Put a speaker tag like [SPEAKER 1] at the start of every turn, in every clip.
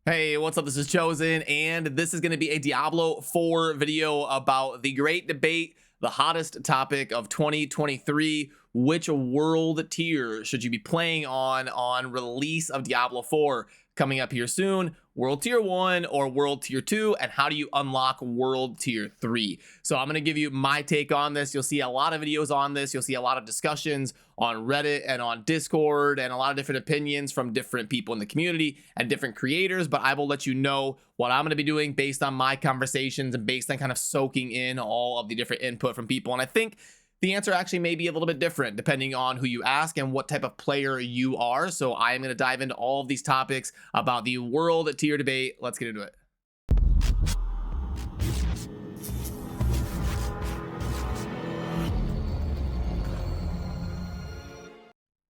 [SPEAKER 1] Hey, what's up? This is Chosen, and this is going to be a Diablo 4 video about the great debate, the hottest topic of 2023. Which world tier should you be playing on release of Diablo 4 coming up here soon? World tier 1 or world tier 2, and how do you unlock world tier 3? So I'm going to give you my take on this. You'll see a lot of videos on this. You'll see a lot of discussions on Reddit and on Discord, and a lot of different opinions from different people in the community and different creators. But I will let you know what I'm going to be doing based on my conversations and based on kind of soaking in all of the different input from people. And I think the answer actually may be a little bit different depending on who you ask and what type of player you are. So I am going to dive into all of these topics about the world tier debate. Let's get into it.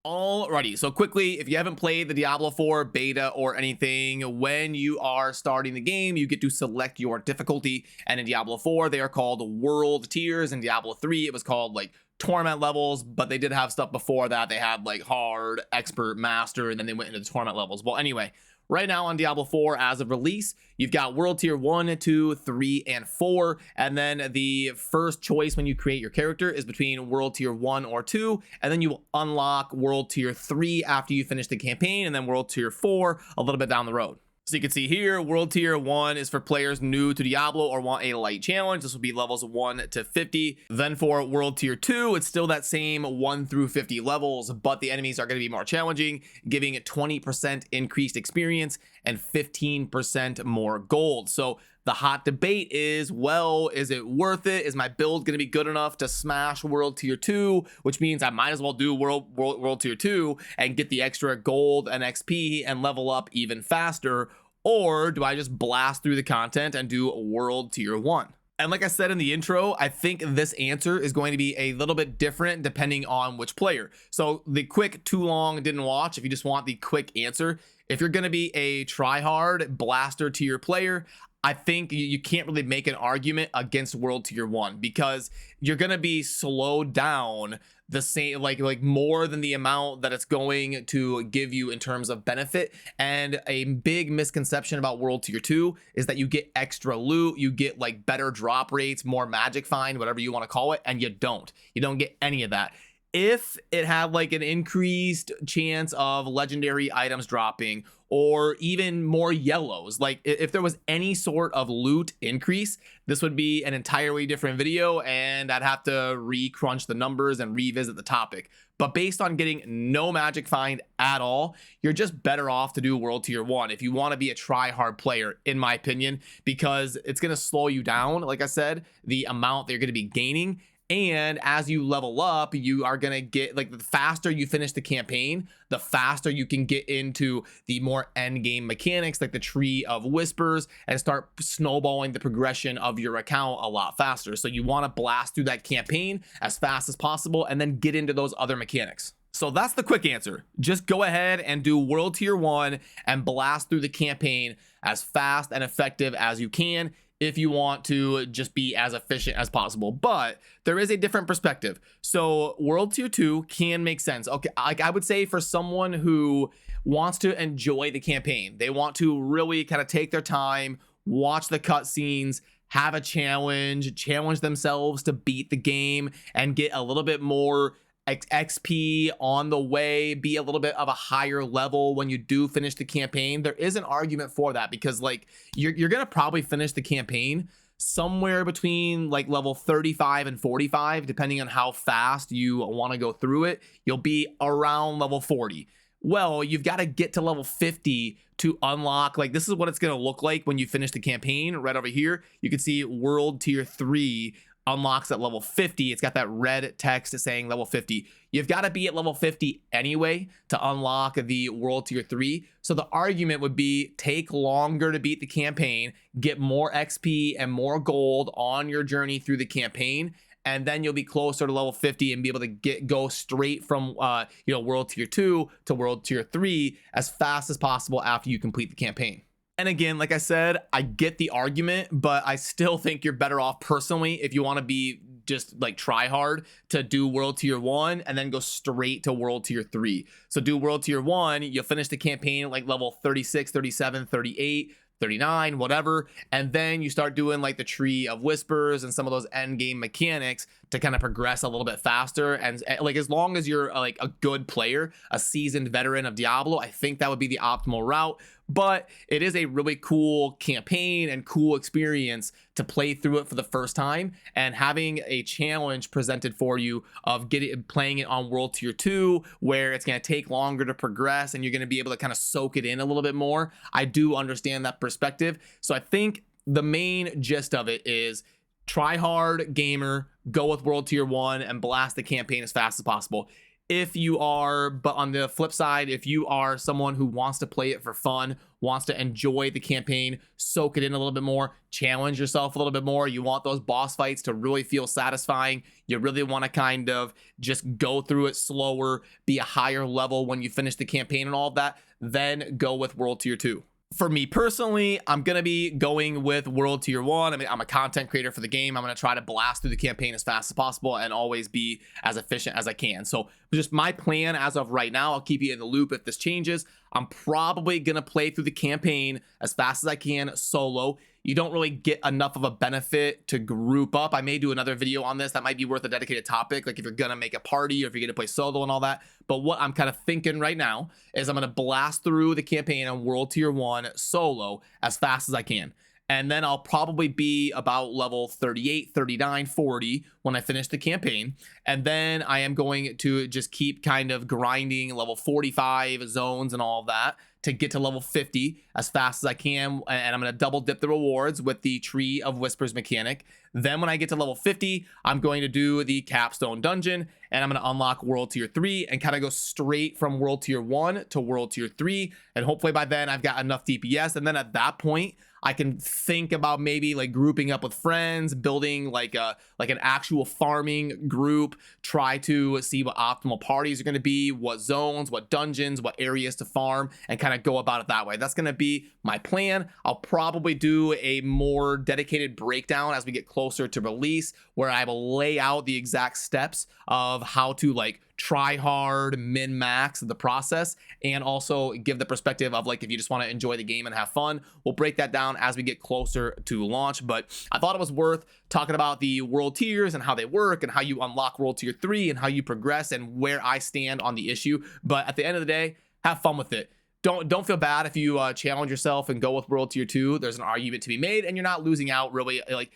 [SPEAKER 1] Alrighty, so quickly, if you haven't played the Diablo 4 beta or anything, when you are starting the game, you get to select your difficulty, and in Diablo 4, they are called world tiers. In Diablo 3, it was called like torment levels, but they did have stuff before that. They had like hard, expert, master, and then they went into the torment levels. Well, anyway, right now on Diablo 4, as of release, you've got world tier 1, 2, 3, and 4. And then the first choice when you create your character is between world tier 1 or 2. And then you will unlock world tier 3 after you finish the campaign, and then world tier 4 a little bit down the road. So you can see here, world tier 1 is for players new to Diablo or want a light challenge. This will be levels 1 to 50. Then for world tier 2, it's still that same 1 through 50 levels, but the enemies are going to be more challenging, giving it 20% increased experience and 15% more gold. So the hot debate is, well, is it worth it? Is my build going to be good enough to smash world tier 2, which means I might as well do world tier 2 and get the extra gold and XP and level up even faster? Or do I just blast through the content and do world tier 1? And like I said in the intro, I think this answer is going to be a little bit different depending on which player. So the quick, too long, didn't watch, if you just want the quick answer, if you're going to be a try-hard blaster tier player, I think you can't really make an argument against world tier 1 because you're going to be slowed down the same, like more than the amount that it's going to give you in terms of benefit. And a big misconception about world tier 2 is that you get extra loot, you get like better drop rates, more magic find, whatever you want to call it, and you don't get any of that. If it had like an increased chance of legendary items dropping or even more yellows, like if there was any sort of loot increase, this would be an entirely different video and I'd have to re-crunch the numbers and revisit the topic. But based on getting no magic find at all, you're just better off to do world tier 1 if you want to be a try-hard player, in my opinion, because it's going to slow you down, like I said, the amount that you're going to be gaining. And as you level up, you are going to get, like, the faster you finish the campaign, the faster you can get into the more end game mechanics, like the Tree of Whispers, and start snowballing the progression of your account a lot faster. So you want to blast through that campaign as fast as possible and then get into those other mechanics. So that's the quick answer. Just go ahead and do world tier 1 and blast through the campaign as fast and effective as you can, if you want to just be as efficient as possible. But there is a different perspective. So world tier 2 can make sense. Okay, like I would say for someone who wants to enjoy the campaign, they want to really kind of take their time, watch the cutscenes, have a challenge themselves to beat the game and get a little bit more XP on the way, be a little bit of a higher level when you do finish the campaign. There is an argument for that because like you're gonna probably finish the campaign somewhere between like level 35 and 45, depending on how fast you want to go through it. You'll be around level 40. Well, you've got to get to level 50 to unlock, like, this is what it's going to look like when you finish the campaign. Right over here, you can see world tier 3 unlocks at level 50. It's got that red text saying level 50. You've got to be at level 50 anyway to unlock the world tier 3. So the argument would be take longer to beat the campaign, get more XP and more gold on your journey through the campaign, and then you'll be closer to level 50 and be able to go straight from world tier 2 to world tier 3 as fast as possible after you complete the campaign. And again, like I said, I get the argument, but I still think you're better off personally if you want to be just like try hard to do world tier 1 and then go straight to world tier 3. So do world tier 1, you'll finish the campaign at like level 36, 37, 38, 39, whatever, and then you start doing like the tree of whispers and some of those end game mechanics to kind of progress a little bit faster. And like, as long as you're like a good player, a seasoned veteran of Diablo, I think that would be the optimal route. But it is a really cool campaign and cool experience to play through it for the first time, and having a challenge presented for you of playing it on world tier 2, where it's going to take longer to progress and you're going to be able to kind of soak it in a little bit more. I do understand that perspective. So I think the main gist of it is try hard gamer, go with world tier 1 and blast the campaign as fast as possible. If you are, but on the flip side, if you are someone who wants to play it for fun, wants to enjoy the campaign, soak it in a little bit more, challenge yourself a little bit more, you want those boss fights to really feel satisfying, you really want to kind of just go through it slower, be a higher level when you finish the campaign and all of that, then go with world tier 2. For me personally, I'm going to be going with world tier 1. I mean, I'm a content creator for the game. I'm going to try to blast through the campaign as fast as possible and always be as efficient as I can. So just my plan as of right now, I'll keep you in the loop if this changes. I'm probably going to play through the campaign as fast as I can solo. You don't really get enough of a benefit to group up. I may do another video on this. That might be worth a dedicated topic, like if you're going to make a party or if you're going to play solo and all that. But what I'm kind of thinking right now is I'm going to blast through the campaign on world tier 1 solo as fast as I can. And then I'll probably be about level 38, 39, 40 when I finish the campaign. And then I am going to just keep kind of grinding level 45 zones and all of that to get to level 50 as fast as I can. And I'm going to double dip the rewards with the Tree of Whispers mechanic. Then when I get to level 50, I'm going to do the capstone dungeon and I'm going to unlock world tier 3 and kind of go straight from world tier 1 to world tier 3. And hopefully by then I've got enough DPS. And then at that point, I can think about maybe like grouping up with friends, building like an actual farming group, try to see what optimal parties are going to be, what zones, what dungeons, what areas to farm, and kind of go about it that way. That's going to be my plan. I'll probably do a more dedicated breakdown as we get closer to release, where I will lay out the exact steps of how to like try hard, min max the process, and also give the perspective of like if you just want to enjoy the game and have fun. We'll break that down as we get closer to launch. But I thought it was worth talking about the world tiers and how they work and how you unlock world tier 3 and how you progress and where I stand on the issue. But at the end of the day, have fun with it. Don't feel bad if you challenge yourself and go with world tier 2. There's an argument to be made and you're not losing out really. Like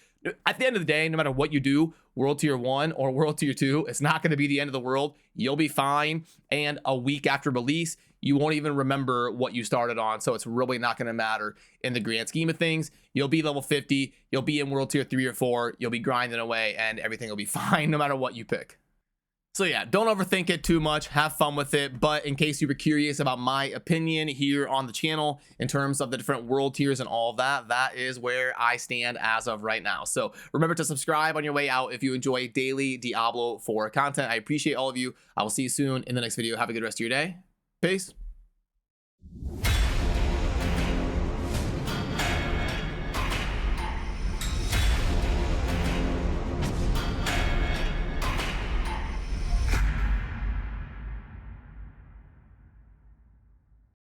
[SPEAKER 1] at the end of the day, no matter what you do, world tier 1 or world tier 2, it's not going to be the end of the world. You'll be fine. And a week after release, you won't even remember what you started on. So it's really not going to matter in the grand scheme of things. You'll be level 50. You'll be in world tier 3 or 4. You'll be grinding away and everything will be fine no matter what you pick. So yeah, don't overthink it too much, have fun with it. But in case you were curious about my opinion here on the channel in terms of the different world tiers and all of that, that is where I stand as of right now. So remember to subscribe on your way out if you enjoy daily Diablo 4 content. I appreciate all of you. I will see you soon in the next video. Have a good rest of your day. Peace.